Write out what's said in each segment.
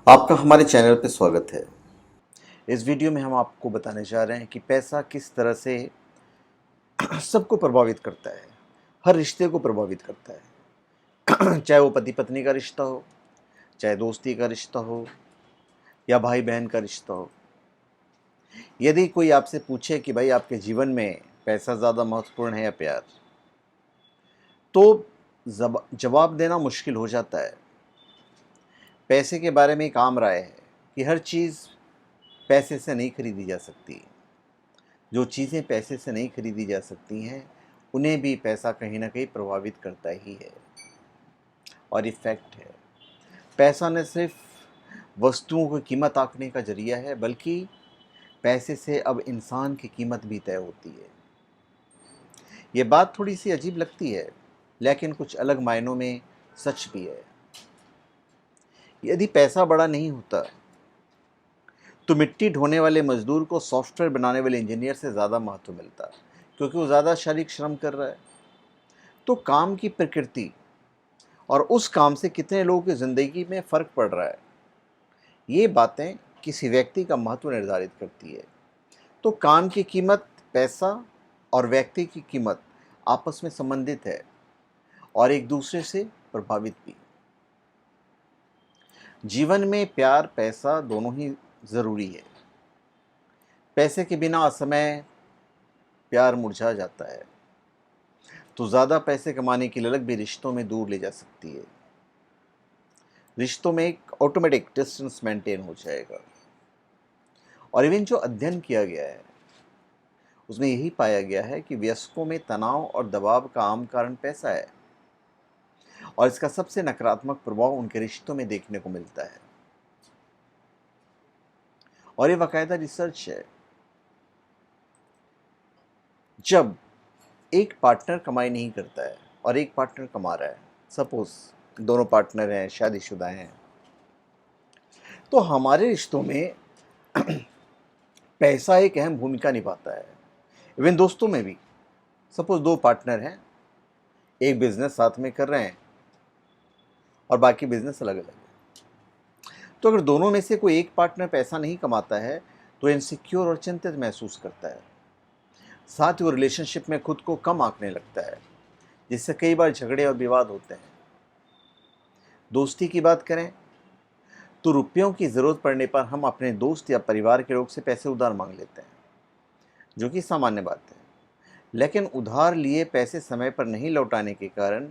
आपका हमारे चैनल पे स्वागत है। इस वीडियो में हम आपको बताने जा रहे हैं कि पैसा किस तरह से सबको प्रभावित करता है, हर रिश्ते को प्रभावित करता है। चाहे वो पति पत्नी का रिश्ता हो, चाहे दोस्ती का रिश्ता हो या भाई बहन का रिश्ता हो। यदि कोई आपसे पूछे कि भाई आपके जीवन में पैसा ज़्यादा महत्वपूर्ण है या प्यार, तो जवाब देना मुश्किल हो जाता है। पैसे के बारे में एक आम राय है कि हर चीज़ पैसे से नहीं खरीदी जा सकती। जो चीज़ें पैसे से नहीं खरीदी जा सकती हैं, उन्हें भी पैसा कहीं न कहीं प्रभावित करता ही है और ये फैक्ट है। पैसा न सिर्फ़ वस्तुओं की कीमत आँकने का ज़रिया है, बल्कि पैसे से अब इंसान की कीमत भी तय होती है। ये बात थोड़ी-सी अजीब लगती है, लेकिन कुछ अलग मायनों में सच भी है। यदि पैसा बड़ा नहीं होता, तो मिट्टी ढोने वाले मज़दूर को सॉफ्टवेयर बनाने वाले इंजीनियर से ज़्यादा महत्व मिलता, क्योंकि वो ज़्यादा शारीरिक श्रम कर रहा है। तो काम की प्रकृति और उस काम से कितने लोगों की ज़िंदगी में फ़र्क पड़ रहा है, ये बातें किसी व्यक्ति का महत्व निर्धारित करती है। तो काम की कीमत, पैसा और व्यक्ति की कीमत आपस में संबंधित है और एक दूसरे से प्रभावित भी। जीवन में प्यार, पैसा दोनों ही ज़रूरी है। पैसे के बिना असमय प्यार मुरझा जाता है, तो ज़्यादा पैसे कमाने की ललक भी रिश्तों में दूर ले जा सकती है। रिश्तों में एक ऑटोमेटिक डिस्टेंस मेंटेन हो जाएगा। और इवन जो अध्ययन किया गया है, उसमें यही पाया गया है कि वयस्कों में तनाव और दबाव का आम कारण पैसा है और इसका सबसे नकारात्मक प्रभाव उनके रिश्तों में देखने को मिलता है। और ये बाकायदा रिसर्च है। जब एक पार्टनर कमाई नहीं करता है और एक पार्टनर कमा रहा है, सपोज दोनों पार्टनर हैं, शादीशुदा हैं, तो हमारे रिश्तों में पैसा एक अहम भूमिका निभाता है। इवन दोस्तों में भी, सपोज दो पार्टनर हैं, एक बिजनेस साथ में कर रहे हैं और बाकी बिजनेस अलग अलग है। तो अगर दोनों में से कोई एक पार्टनर पैसा नहीं कमाता है, तो इनसिक्योर और चिंतित महसूस करता है। साथ ही वो रिलेशनशिप में खुद को कम आंकने लगता है, जिससे कई बार झगड़े और विवाद होते हैं। दोस्ती की बात करें तो रुपयों की ज़रूरत पड़ने पर हम अपने दोस्त या परिवार के लोग से पैसे उधार मांग लेते हैं, जो कि सामान्य बात है। लेकिन उधार लिए पैसे समय पर नहीं लौटाने के कारण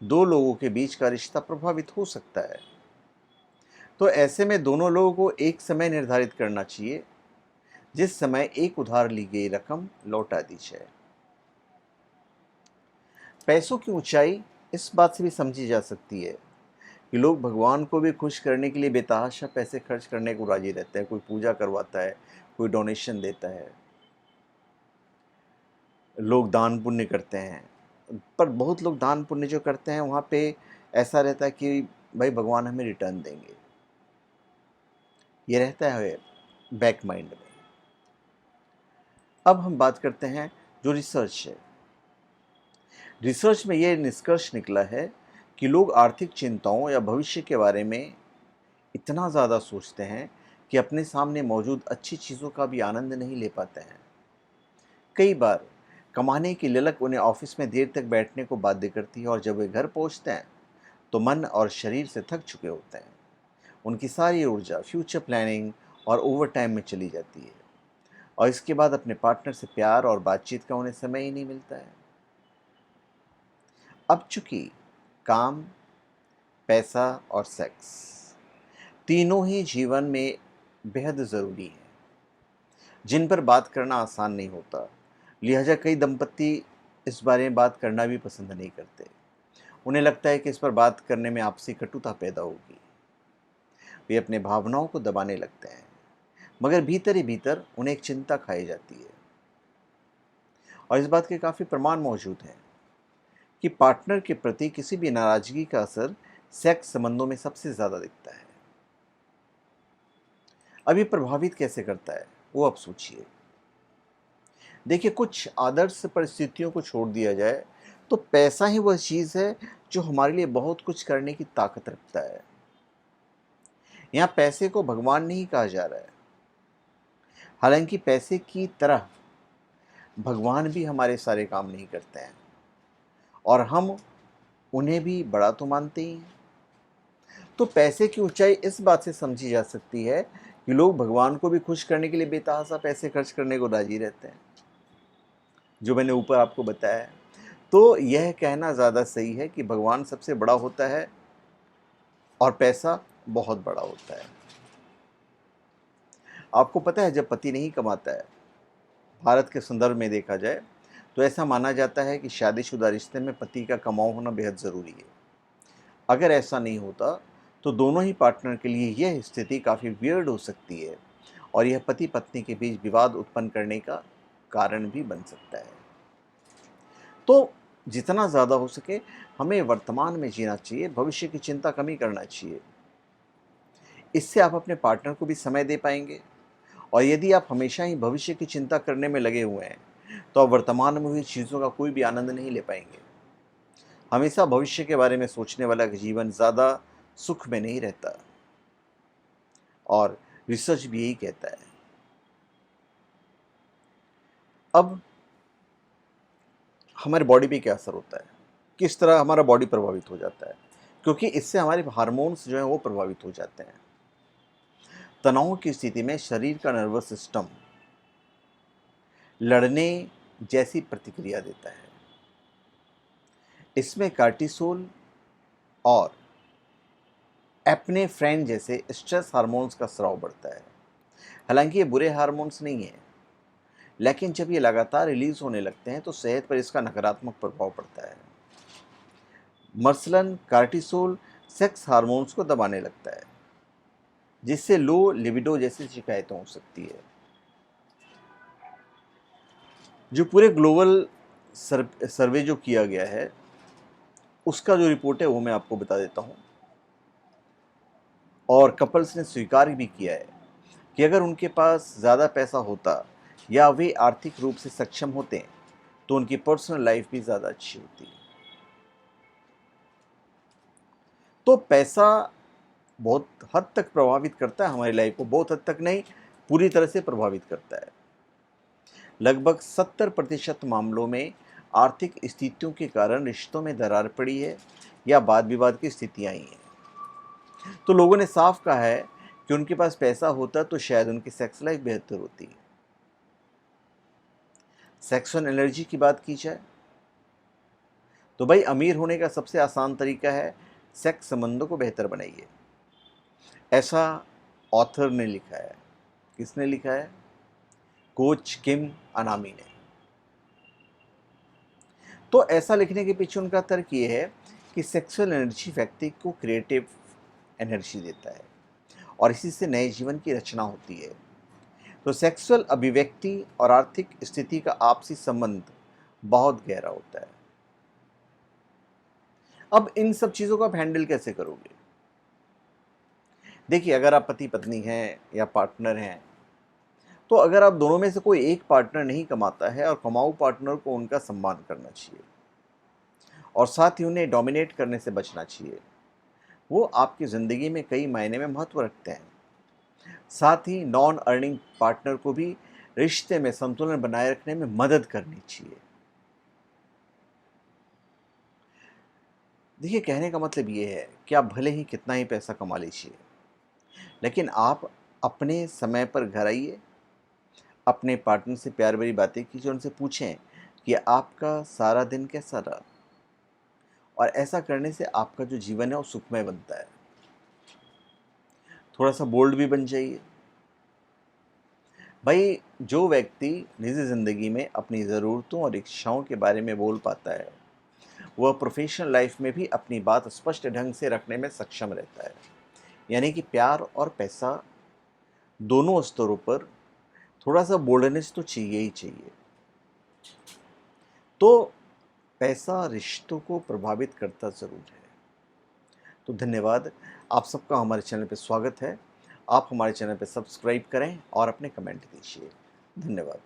दो लोगों के बीच का रिश्ता प्रभावित हो सकता है। तो ऐसे में दोनों लोगों को एक समय निर्धारित करना चाहिए, जिस समय एक उधार ली गई रकम लौटा दी जाए। पैसों की ऊंचाई इस बात से भी समझी जा सकती है कि लोग भगवान को भी खुश करने के लिए बेतहाशा पैसे खर्च करने को राजी रहते हैं। कोई पूजा करवाता है, कोई डोनेशन देता है, लोग दान पुण्य करते हैं। पर बहुत लोग दान पुण्य जो करते हैं, वहाँ पे ऐसा रहता है कि भाई भगवान हमें रिटर्न देंगे, ये रहता है बैक माइंड में। अब हम बात करते हैं जो रिसर्च है। रिसर्च में ये निष्कर्ष निकला है कि लोग आर्थिक चिंताओं या भविष्य के बारे में इतना ज़्यादा सोचते हैं कि अपने सामने मौजूद अच्छी चीज़ों का भी आनंद नहीं ले पाते हैं। कई बार कमाने की ललक उन्हें ऑफिस में देर तक बैठने को बाध्य करती है और जब वे घर पहुंचते हैं तो मन और शरीर से थक चुके होते हैं। उनकी सारी ऊर्जा फ्यूचर प्लानिंग और ओवर टाइम में चली जाती है और इसके बाद अपने पार्टनर से प्यार और बातचीत का उन्हें समय ही नहीं मिलता है। अब चूंकि काम, पैसा और सेक्स तीनों ही जीवन में बेहद ज़रूरी हैं, जिन पर बात करना आसान नहीं होता, लिहाजा कई दंपति इस बारे में बात करना भी पसंद नहीं करते। उन्हें लगता है कि इस पर बात करने में आपसी कटुता पैदा होगी। वे अपने भावनाओं को दबाने लगते हैं, मगर भीतर ही भीतर उन्हें एक चिंता खाई जाती है। और इस बात के काफ़ी प्रमाण मौजूद हैं कि पार्टनर के प्रति किसी भी नाराज़गी का असर सेक्स संबंधों में सबसे ज़्यादा दिखता है। अब ये प्रभावित कैसे करता है, वो अब सोचिए। देखिए, कुछ आदर्श परिस्थितियों को छोड़ दिया जाए तो पैसा ही वह चीज़ है जो हमारे लिए बहुत कुछ करने की ताकत रखता है। यहाँ पैसे को भगवान नहीं कहा जा रहा है, हालांकि पैसे की तरह भगवान भी हमारे सारे काम नहीं करते हैं और हम उन्हें भी बड़ा तो मानते ही हैं। तो पैसे की ऊंचाई इस बात से समझी जा सकती है कि लोग भगवान को भी खुश करने के लिए बेतहाशा पैसे खर्च करने को राजी रहते हैं, जो मैंने ऊपर आपको बताया है। तो यह कहना ज़्यादा सही है कि भगवान सबसे बड़ा होता है और पैसा बहुत बड़ा होता है। आपको पता है, जब पति नहीं कमाता है, भारत के संदर्भ में देखा जाए तो ऐसा माना जाता है कि शादीशुदा रिश्ते में पति का कमाऊ होना बेहद ज़रूरी है। अगर ऐसा नहीं होता तो दोनों ही पार्टनर के लिए यह स्थिति काफ़ी वियर्ड हो सकती है और यह पति पत्नी के बीच विवाद उत्पन्न करने का कारण भी बन सकता है। तो जितना ज़्यादा हो सके हमें वर्तमान में जीना चाहिए, भविष्य की चिंता कम ही करना चाहिए। इससे आप अपने पार्टनर को भी समय दे पाएंगे। और यदि आप हमेशा ही भविष्य की चिंता करने में लगे हुए हैं तो आप वर्तमान में हुई चीज़ों का कोई भी आनंद नहीं ले पाएंगे। हमेशा भविष्य के बारे में सोचने वाला जीवन ज़्यादा सुख में नहीं रहता और रिसर्च भी यही कहता है। अब हमारे बॉडी पे क्या असर होता है, किस तरह हमारा बॉडी प्रभावित हो जाता है, क्योंकि इससे हमारे हार्मोन्स जो हैं वो प्रभावित हो जाते हैं। तनाव की स्थिति में शरीर का नर्वस सिस्टम लड़ने जैसी प्रतिक्रिया देता है। इसमें कार्टिसोल और एप्नेफ्रेन जैसे स्ट्रेस हार्मोन्स का स्राव बढ़ता है। हालांकि ये बुरे हार्मोन्स नहीं हैं, लेकिन जब ये लगातार रिलीज होने लगते हैं तो सेहत पर इसका नकारात्मक प्रभाव पड़ता है। मसलन कार्टिसोल सेक्स हार्मोन्स को दबाने लगता है, जिससे लो लिबिडो जैसी शिकायतें हो सकती है। जो पूरे ग्लोबल सर्वे जो किया गया है उसका जो रिपोर्ट है वो मैं आपको बता देता हूँ। और कपल्स ने स्वीकार भी किया है कि अगर उनके पास ज़्यादा पैसा होता या वे आर्थिक रूप से सक्षम होते तो उनकी पर्सनल लाइफ भी ज़्यादा अच्छी होती। तो पैसा बहुत हद तक प्रभावित करता है हमारी लाइफ को, बहुत हद तक नहीं, पूरी तरह से प्रभावित करता है। लगभग 70% मामलों में आर्थिक स्थितियों के कारण रिश्तों में दरार पड़ी है या वाद विवाद की स्थितियाँ आई हैं। तो लोगों ने साफ कहा है कि उनके पास पैसा होता तो शायद उनकी सेक्स लाइफ बेहतर होती। सेक्सुअल एनर्जी की बात की जाए तो भाई अमीर होने का सबसे आसान तरीका है सेक्स संबंधों को बेहतर बनाइए। ऐसा ऑथर ने लिखा है। किसने लिखा है? कोच किम अनामी ने। तो ऐसा लिखने के पीछे उनका तर्क ये है कि सेक्सुअल एनर्जी व्यक्ति को क्रिएटिव एनर्जी देता है और इसी से नए जीवन की रचना होती है। तो सेक्सुअल अभिव्यक्ति और आर्थिक स्थिति का आपसी संबंध बहुत गहरा होता है। अब इन सब चीज़ों को आप हैंडल कैसे करोगे? देखिए, अगर आप पति पत्नी हैं या पार्टनर हैं, तो अगर आप दोनों में से कोई एक पार्टनर नहीं कमाता है और कमाऊ पार्टनर को उनका सम्मान करना चाहिए और साथ ही उन्हें डोमिनेट करने से बचना चाहिए। वो आपकी ज़िंदगी में कई मायने में महत्व रखते हैं। साथ ही नॉन अर्निंग पार्टनर को भी रिश्ते में संतुलन बनाए रखने में मदद करनी चाहिए। देखिए, कहने का मतलब ये है कि आप भले ही कितना ही पैसा कमा लीजिए, लेकिन आप अपने समय पर घर आइए, अपने पार्टनर से प्यार भरी बातें कीजिए, उनसे पूछें कि आपका सारा दिन कैसा रहा। और ऐसा करने से आपका जो जीवन है वो सुखमय बनता है। थोड़ा सा बोल्ड भी बन जाइए। भाई, जो व्यक्ति निजी ज़िंदगी में अपनी ज़रूरतों और इच्छाओं के बारे में बोल पाता है वह प्रोफेशनल लाइफ में भी अपनी बात स्पष्ट ढंग से रखने में सक्षम रहता है। यानी कि प्यार और पैसा दोनों स्तरों पर थोड़ा सा बोल्डनेस तो चाहिए ही चाहिए। तो पैसा रिश्तों को प्रभावित करता ज़रूर है। तो धन्यवाद, आप सबका हमारे चैनल पे स्वागत है। आप हमारे चैनल पे सब्सक्राइब करें और अपने कमेंट दीजिए। धन्यवाद।